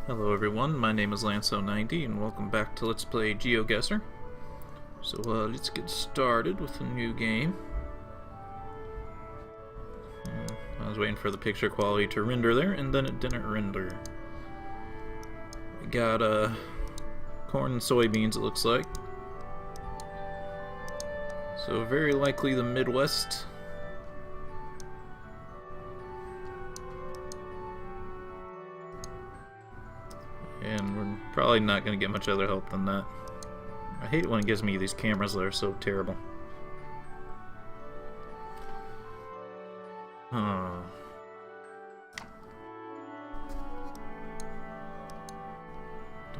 Hello everyone, my name is Lanso90 and welcome back to Let's Play Geoguessr. So let's get started with a new game. I was waiting for the picture quality to render there and then it didn't render. We got corn and soybeans, it looks like. So very likely the Midwest. And we're probably not going to get much other help than that. I hate it when it gives me these cameras that are so terrible. Don't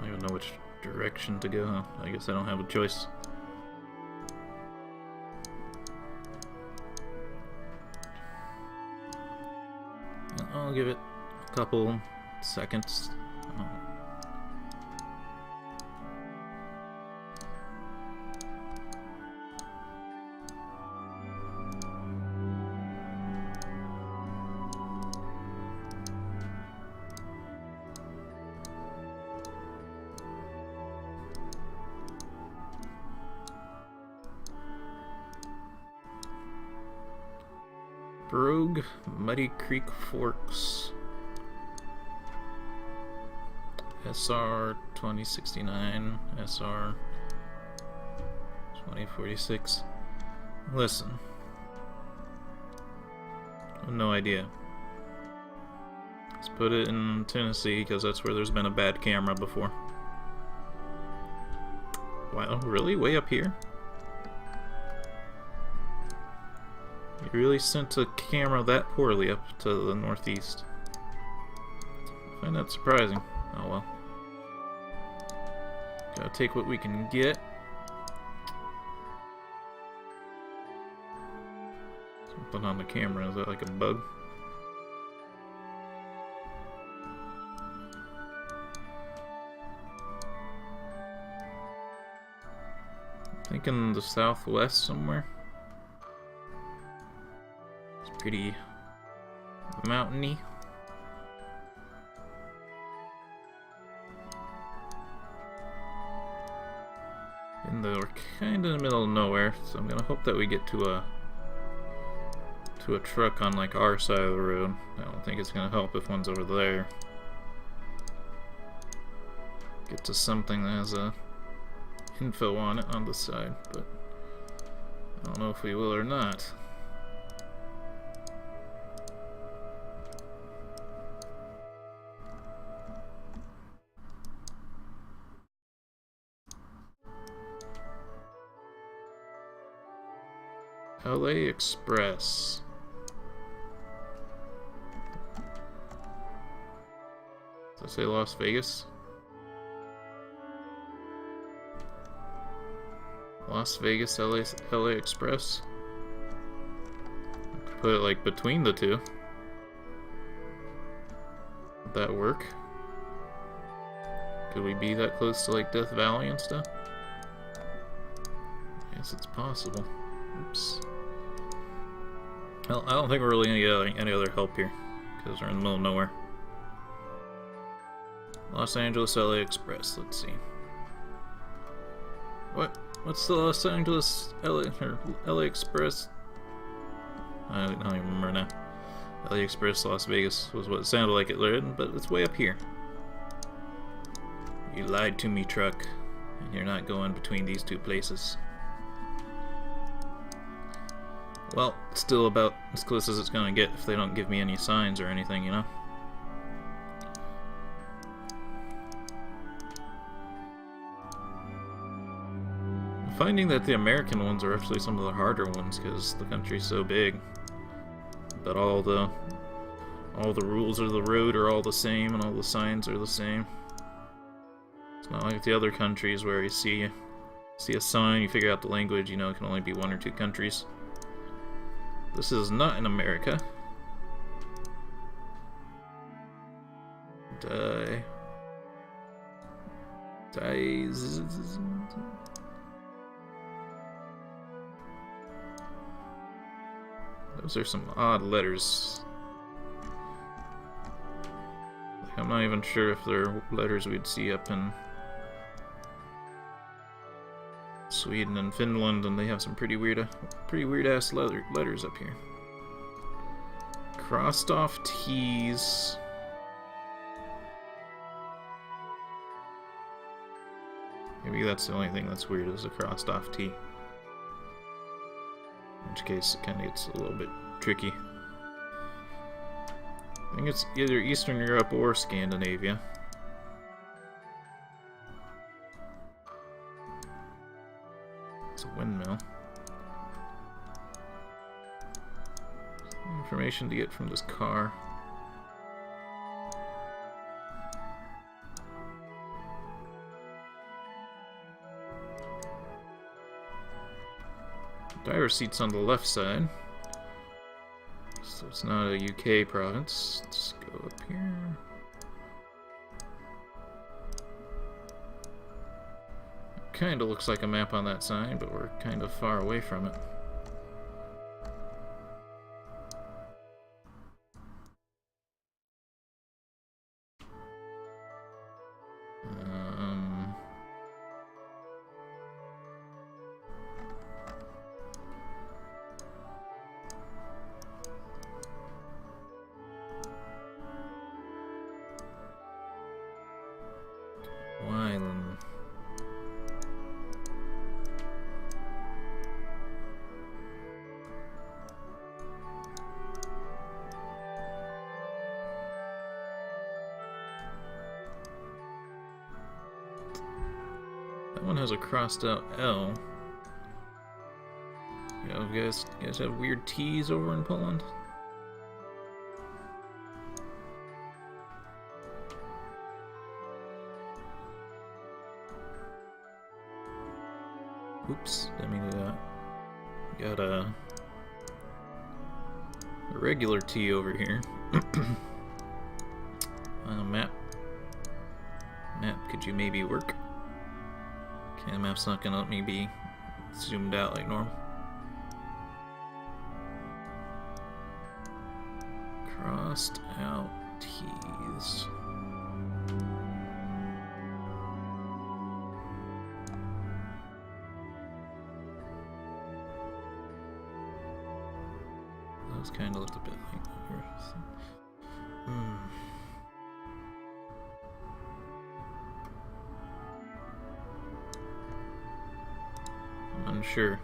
even know which direction to go. I guess I don't have a choice. I'll give it a couple seconds. Brogue, Muddy Creek Forks, SR 2069, SR 2046. Listen, I have no idea. Let's put it in Tennessee because that's where there's been a bad camera before. Wow, really? Way up here? You really sent a camera that poorly up to the northeast. I find that surprising. Oh well. Gotta take what we can get. Something on the camera, is that like a bug? I think in the southwest somewhere. Pretty mountainy. And we're kind of in the middle of nowhere, so I'm gonna hope that we get to a truck on like our side of the road. I don't think it's gonna help if one's over there. Get to something that has a info on it on the side, but I don't know if we will or not. LA Express. Did I say Las Vegas? Las Vegas, LA Express. I could put it like between the two. Would that work? Could we be that close to like Death Valley and stuff? Yes, it's possible. Oops. Well, I don't think we're really gonna get any other help here, because we're in the middle of nowhere. Los Angeles LA Express, let's see. What's the Los Angeles LA Express? I don't even remember now. LA Express Las Vegas was what it sounded like it read, but it's way up here. You lied to me, truck, and you're not going between these two places. Well, it's still about as close as it's gonna get if they don't give me any signs or anything, you know? I'm finding that the American ones are actually some of the harder ones because the country's so big. But all the rules of the road are all the same and all the signs are the same. It's not like the other countries where you see a sign, you figure out the language, you know it can only be one or two countries. This is not in America. Those are some odd letters. Like I'm not even sure if they're letters we'd see up in Sweden and Finland, and they have some pretty weird ass letters up here. Crossed off T's. Maybe that's the only thing that's weird is a crossed off T. In which case it kind of gets a little bit tricky. I think it's either Eastern Europe or Scandinavia. It's a windmill. Some information to get from this car. Driver's seat's on the left side. So it's not a UK province. Let's go up here. Kinda looks like a map on that sign, but we're kind of far away from it. Wylan. That one has a crossed out L. You guys have weird T's over in Poland? Oops, didn't mean to do that. Got a regular T over here. Map. Map, could you maybe work? Okay, the map's not gonna let me be zoomed out like normal. Crossed out T's. Those kind of looked a bit like I'm unsure.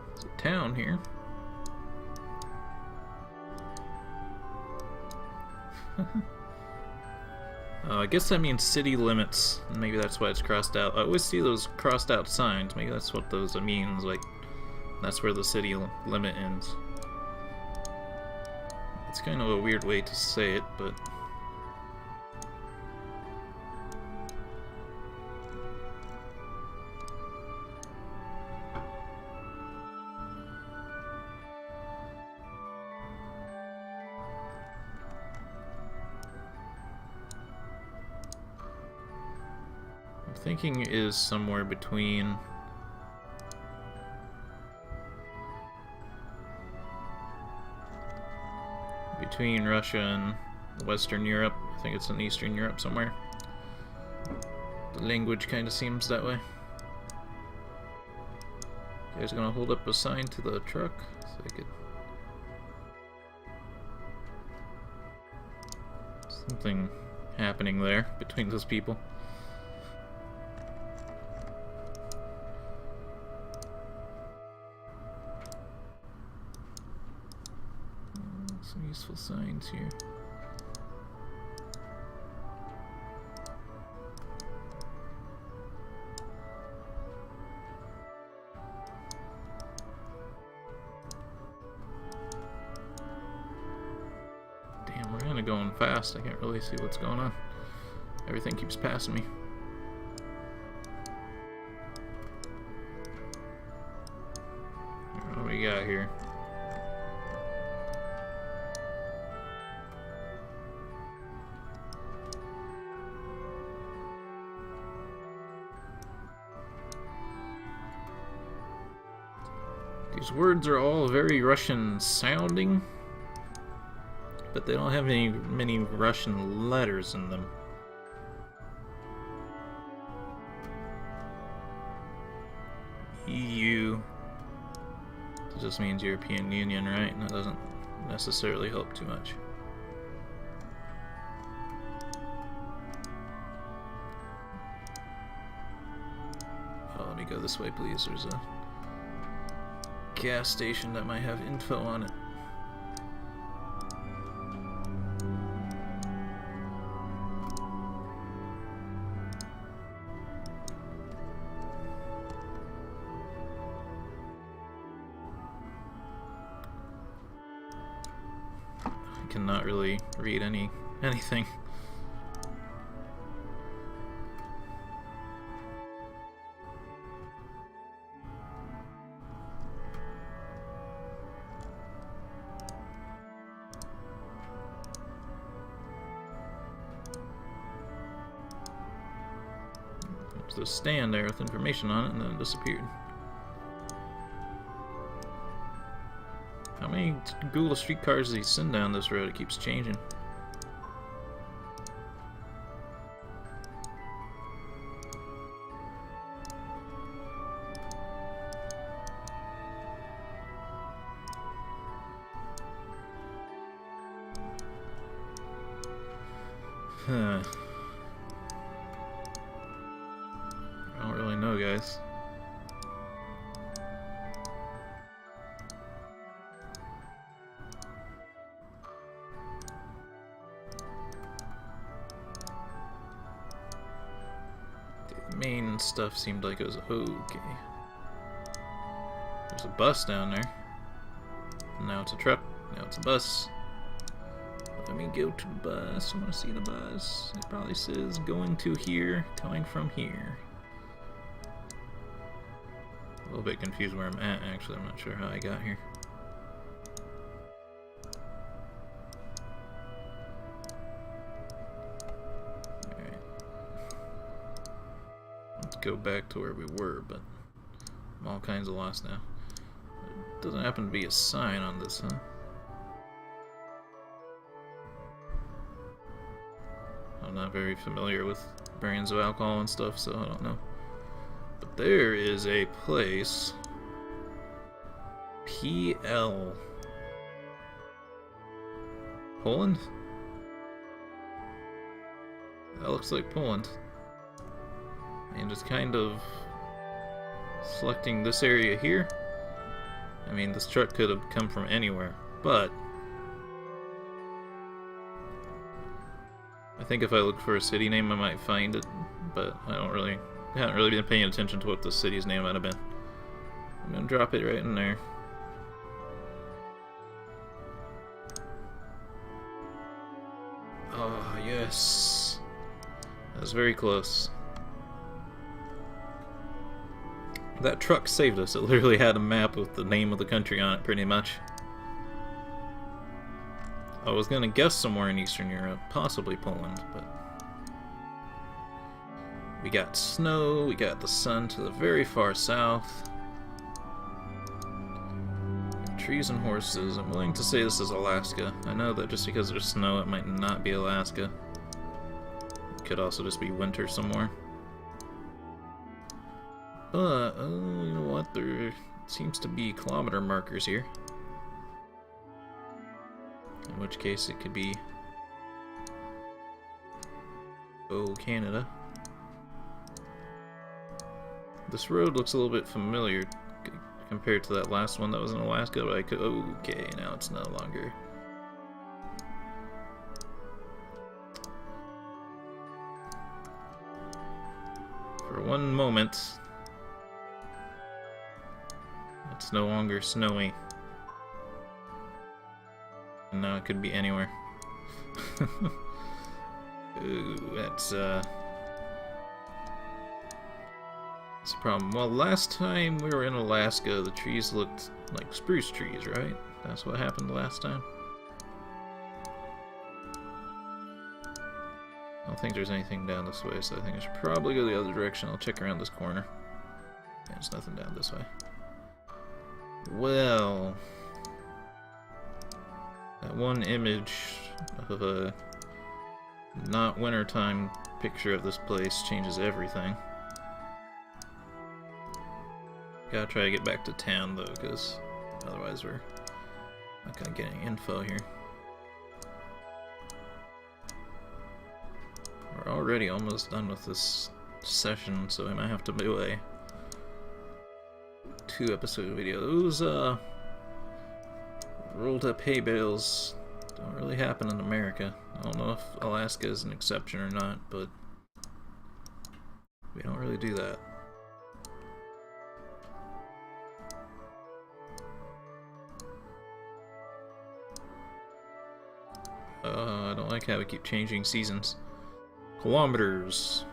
There's a town here. I guess that means city limits. Maybe that's why it's crossed out. I always see those crossed out signs. Maybe that's what those means. Like, that's where the city limit ends. It's kind of a weird way to say it, but... thinking is somewhere between Russia and Western Europe. I think it's in Eastern Europe somewhere. The language kind of seems that way. You guys gonna hold up a sign to the truck so I could... Something happening there between those people. Some useful signs here. Damn, we're kind of going fast. I can't really see what's going on. Everything keeps passing me. What do we got here? These words are all very Russian sounding, but they don't have many Russian letters in them. EU. It just means European Union, right? And that doesn't necessarily help too much. Oh, let me go this way, please. There's a gas station that might have info on it. I cannot really read anything. There's a stand there with information on it, and then it disappeared. How many Google streetcars does he send down this road? It keeps changing. Huh. I don't really know, guys. The main stuff seemed like it was okay. There's a bus down there. Now it's a truck. Now it's a bus. Let me go to the bus. I want to see the bus. It probably says going to here, coming from here. A little bit confused where I'm at, actually. I'm not sure how I got here. Alright. Let's go back to where we were, but I'm all kinds of lost now. There doesn't happen to be a sign on this, huh? I'm not very familiar with brands of alcohol and stuff, so I don't know. But there is a place. PL. Poland? That looks like Poland. And just kind of selecting this area here. I mean, this truck could have come from anywhere, but I think if I look for a city name, I might find it, but I haven't really been paying attention to what the city's name might have been. I'm gonna drop it right in there. Oh, yes. That was very close. That truck saved us. It literally had a map with the name of the country on it, pretty much. I was gonna guess somewhere in Eastern Europe, possibly Poland, but we got snow, we got the sun to the very far south. Trees and horses. I'm willing to say this is Alaska. I know that just because there's snow, it might not be Alaska. It could also just be winter somewhere. But, you know what? There seems to be kilometer markers here. In which case it could be Canada. This road looks a little bit familiar compared to that last one that was in Alaska, but I could... Okay, now it's no longer. For one moment, it's no longer snowy. And now it could be anywhere. Ooh, that's a problem. Well, last time we were in Alaska, the trees looked like spruce trees, right? That's what happened last time. I don't think there's anything down this way, so I think I should probably go the other direction. I'll check around this corner. Yeah, there's nothing down this way. Well, that one image of a not wintertime picture of this place changes everything. Gotta try to get back to town though, because otherwise we're not gonna get any info here. We're already almost done with this session, so we might have to do a 2-episode video. Those rolled up hay bales don't really happen in America. I don't know if Alaska is an exception or not, but we don't really do that. I don't like how we keep changing seasons. Kilometers.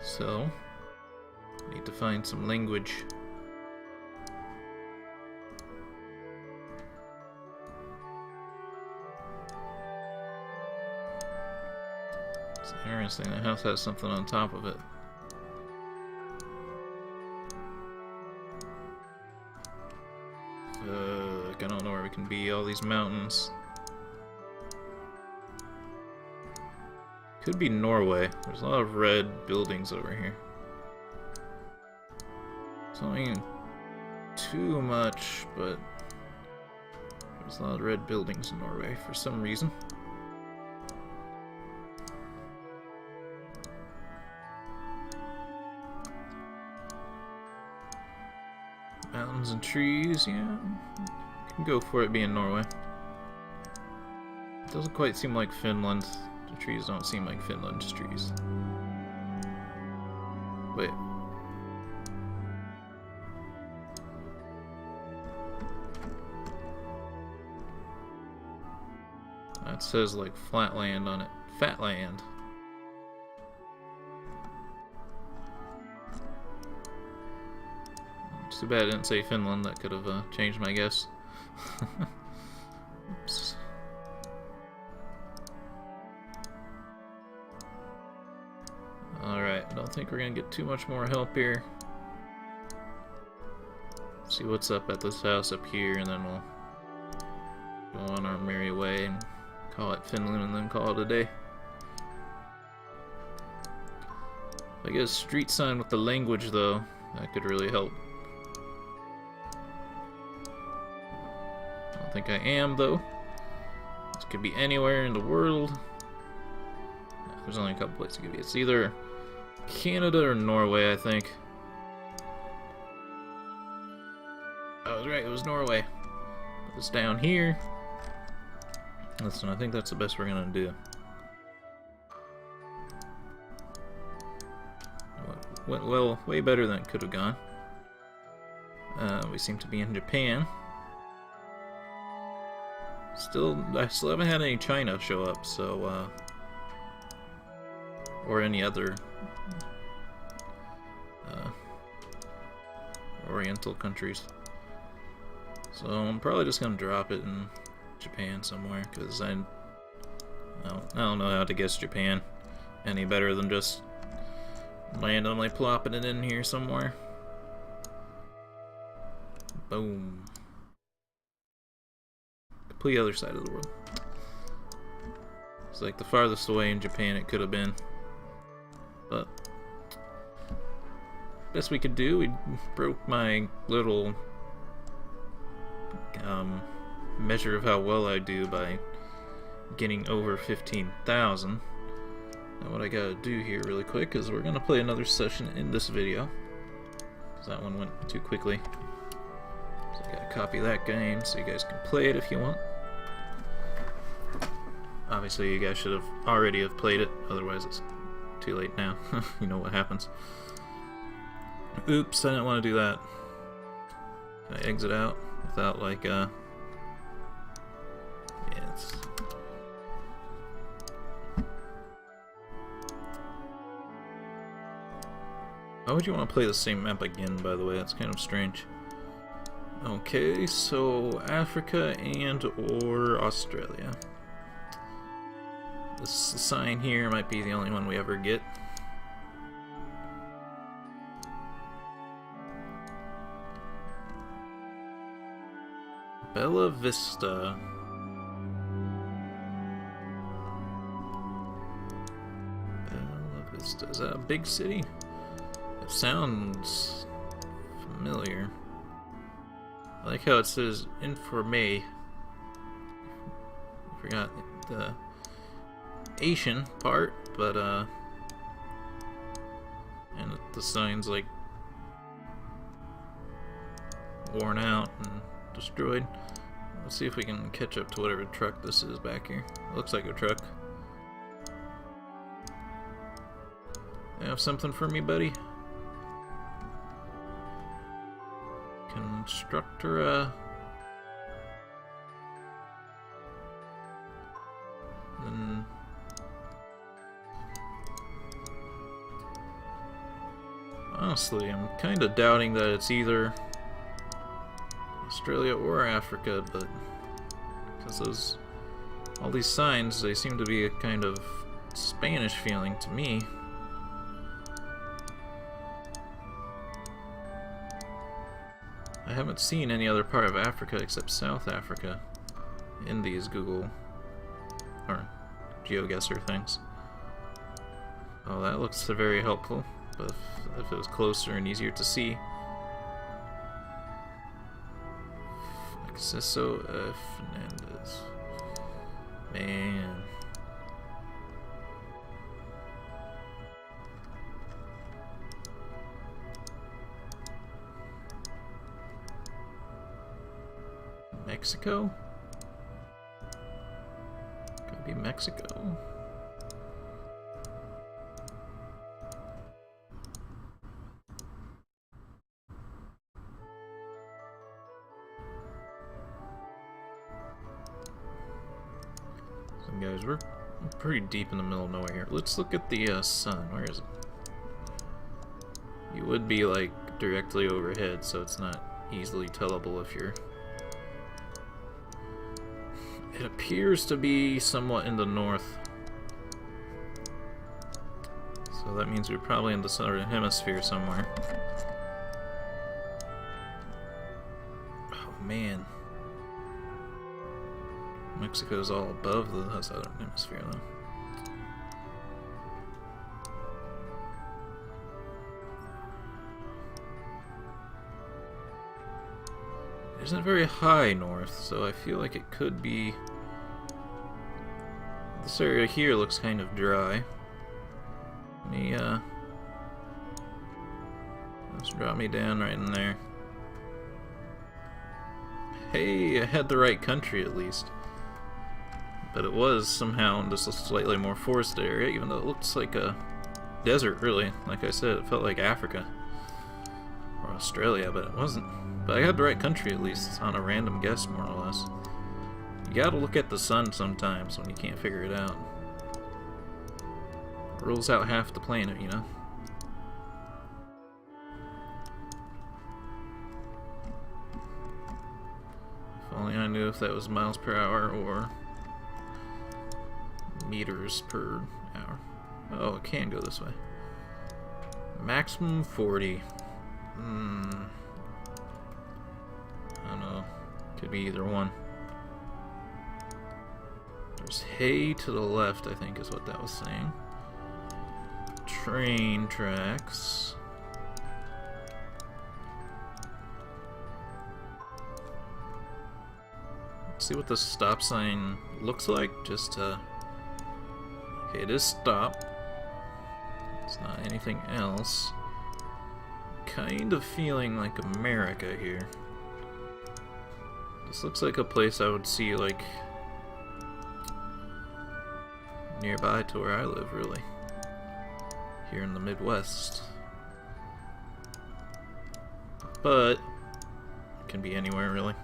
So, need to find some language. It's interesting, the house has something on top of it. I don't know where we can be, all these mountains. Could be Norway. There's a lot of red buildings over here. It's not even too much, but there's a lot of red buildings in Norway for some reason. Mountains and trees, yeah. Can go for it being Norway. It doesn't quite seem like Finland. The trees don't seem like Finland's trees. Wait. That says like flatland on it. Fatland. Too bad I didn't say Finland. That could have changed my guess. Oops. Alright, I don't think we're gonna get too much more help here. See what's up at this house up here, and then we'll go on our merry way and call it Finland and then call it a day. If I get a street sign with the language though, that could really help. I don't think I am though. This could be anywhere in the world. There's only a couple places it could be. It's either Canada or Norway, I think. I was right, it was Norway. Put this down here. Listen, I think that's the best we're gonna do. Went well, way better than it could have gone. We seem to be in Japan. I still haven't had any China show up, so or any other Oriental countries. So I'm probably just gonna drop it in Japan somewhere, because I don't know how to guess Japan any better than just randomly plopping it in here somewhere. Boom. Complete other side of the world. It's like the farthest away in Japan it could have been. But best we could do, we broke my little measure of how well I do by getting over 15,000. Now what I gotta do here really quick is we're gonna play another session in this video, because that one went too quickly. So I gotta copy that game so you guys can play it if you want. Obviously you guys should have already have played it, otherwise it's too late now. You know what happens. Oops, I didn't want to do that. Can I exit out without like yeah, it's... Why would you want to play the same map again, by the way? That's kind of strange. Okay, so Africa and or Australia. This sign here might be the only one we ever get. Bella Vista. Bella Vista. Is that a big city? It sounds familiar. I like how it says Informe. Forgot the Asian part, but and the sign's like worn out and destroyed. Let's see if we can catch up to whatever truck this is back here. Looks like a truck. You have something for me, buddy? Constructora. Then honestly, I'm kind of doubting that it's either Australia or Africa, but because all these signs, they seem to be a kind of Spanish feeling to me. I haven't seen any other part of Africa except South Africa in these Google or Geoguessr things. Oh, that looks very helpful, but if it was closer and easier to see. Acceso Fernandez. Man. Mexico? Could be Mexico. So guys, we're pretty deep in the middle of nowhere here. Let's look at the sun. Where is it? You would be like directly overhead, so it's not easily tellable if you're... It appears to be somewhat in the north. So that means we're probably in the southern hemisphere somewhere. Oh man. Mexico's all above the southern hemisphere though. It isn't very high north, so I feel like it could be... This area here looks kind of dry. Let me, let's drop me down right in there. Hey, I had the right country at least. But it was somehow in just a slightly more forested area, even though it looks like a desert, really. Like I said, it felt like Africa. Or Australia, but it wasn't. But I had the right country at least, on a random guess, more or less. You gotta look at the sun sometimes when you can't figure it out. It rules out half the planet, you know? If only I knew if that was miles per hour or meters per hour. Oh, it can go this way. Maximum 40. I don't know. Could be either one. There's hay to the left, I think is what that was saying. Train tracks. Let's see what the stop sign looks like. Just to... Okay, it is stop. It's not anything else. Kind of feeling like America here. This looks like a place I would see, like, nearby to where I live, really. Here in the Midwest. But, it can be anywhere, really.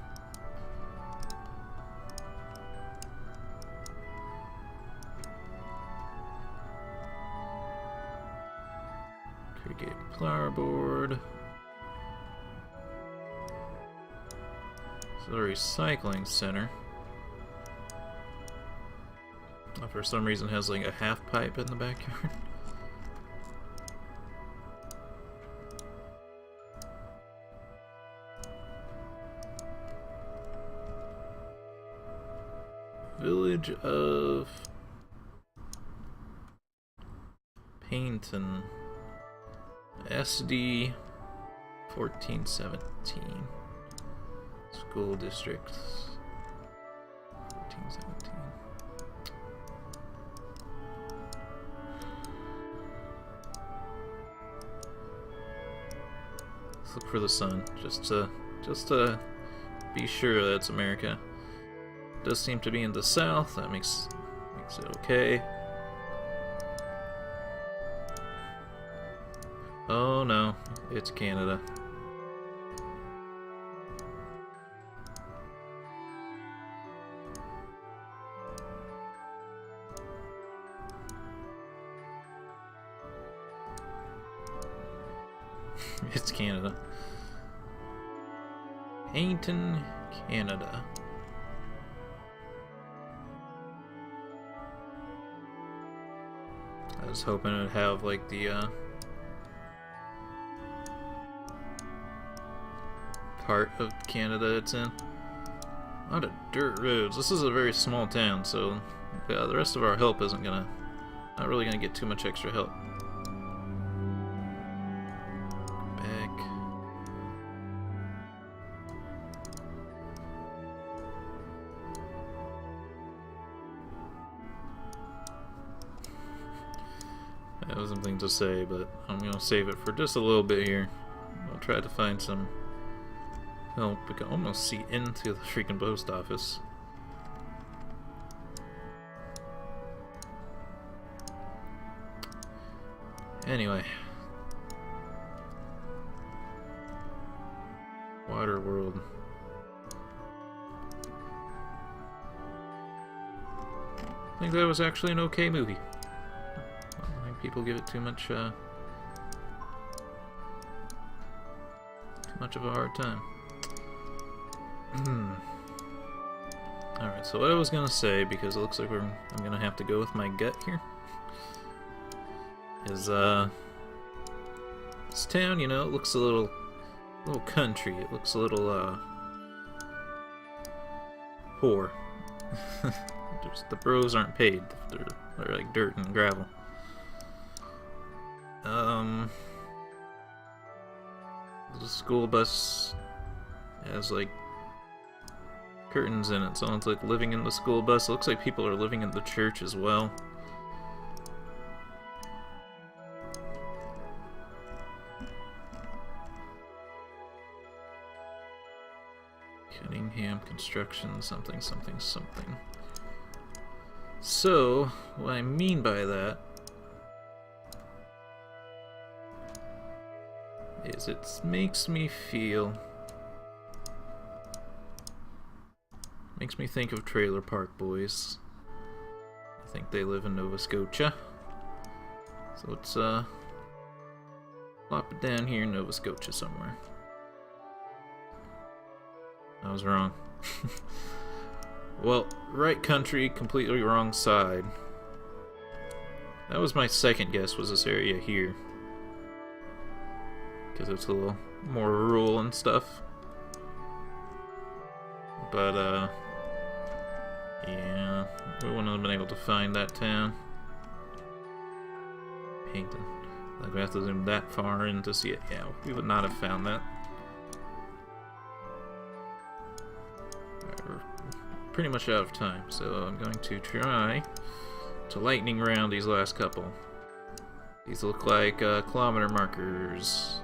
Irrigated flower board. So the recycling center. For some reason has like a half pipe in the backyard. Village of Paynton. SD 1417. School district 1417. Let's look for the sun, just to be sure that's America. It does seem to be in the south. That makes it okay. Oh no, it's Canada. It's Canada. Paynton, Canada. I was hoping it'd have like the part of Canada it's in. A lot of dirt roads. This is a very small town, so yeah, the rest of our help isn't not really gonna get too much extra help. Back. That was something to say, but I'm gonna save it for just a little bit here. I'll try to find some help. We can almost see into the freaking post office. Anyway. Water World. I think that was actually an okay movie. I don't think people give it too much of a hard time. Alright, so what I was gonna say, because it looks like I'm gonna have to go with my gut here, is this town, you know, it looks a little country. It looks a little poor. The bros aren't paid. They're like dirt and gravel. The school bus has like curtains in it. Someone's like living in the school bus. It looks like people are living in the church as well. Cunningham Construction, something. So, what I mean by that is it makes me think of Trailer Park Boys. I think they live in Nova Scotia. So let's plop it down here in Nova Scotia somewhere. I was wrong. Well, right country, completely wrong side. That was my second guess, was this area here. Because it's a little more rural and stuff. But, yeah, we wouldn't have been able to find that town. Paynton. Like, we have to zoom that far in to see it. Yeah, we would not have found that. We're pretty much out of time, so I'm going to try to lightning round these last couple. These look like kilometer markers.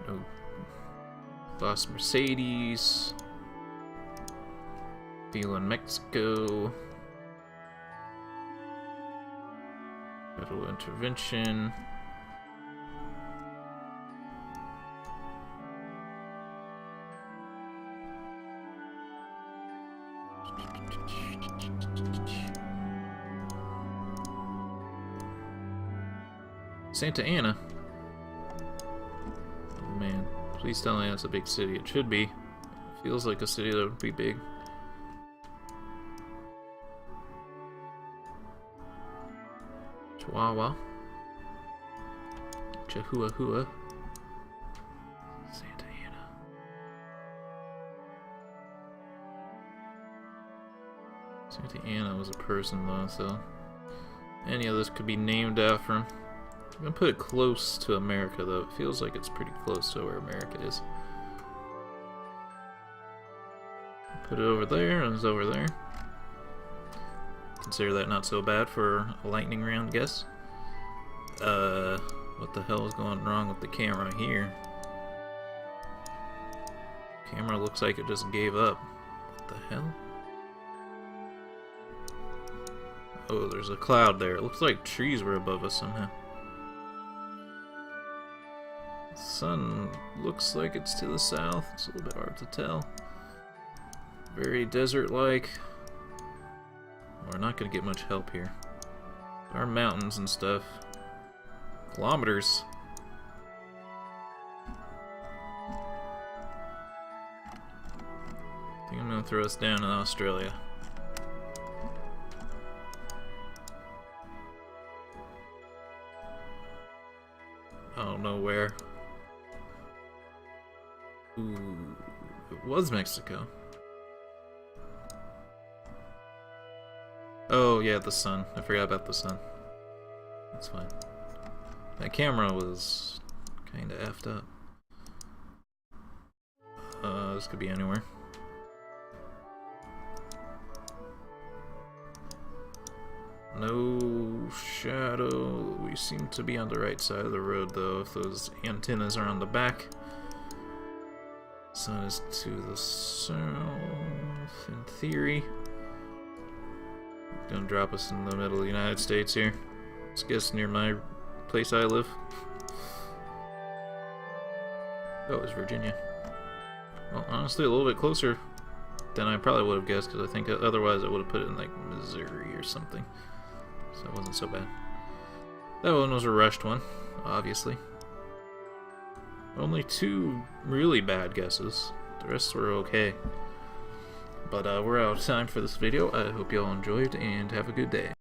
No. Lost Mercedes. Feeling Mexico. Federal intervention. Santa Ana. Oh man, please tell me that's a big city. It should be. It feels like a city that would be big. Chihuahua. Chihuahua. Santa Ana. Anna was a person though, so any of this could be named after him. I'm gonna put it close to America though. It feels like it's pretty close to where America is. Put it over there, and it's over there. Consider that not so bad for a lightning round guess. What the hell is going wrong with the camera here? Camera looks like it just gave up. What the hell? Oh, there's a cloud there. It looks like trees were above us somehow. The sun looks like it's to the south. It's a little bit hard to tell. Very desert-like. We're not going to get much help here. There are mountains and stuff. Kilometers. I think I'm going to throw us down in Australia. I don't know where. Ooh, it was Mexico. Oh yeah, the sun. I forgot about the sun. That's fine. That camera was kinda effed up. This could be anywhere. No shadow. We seem to be on the right side of the road though, if those antennas are on the back. Sun is to the south, in theory. Gonna drop us in the middle of the United States here. Let's guess near my place I live. Oh, it's Virginia. Well, honestly, a little bit closer than I probably would have guessed, because I think otherwise I would have put it in like Missouri or something. So it wasn't so bad. That one was a rushed one, obviously. Only 2 really bad guesses. The rest were okay. But we're out of time for this video. I hope you all enjoyed, and have a good day.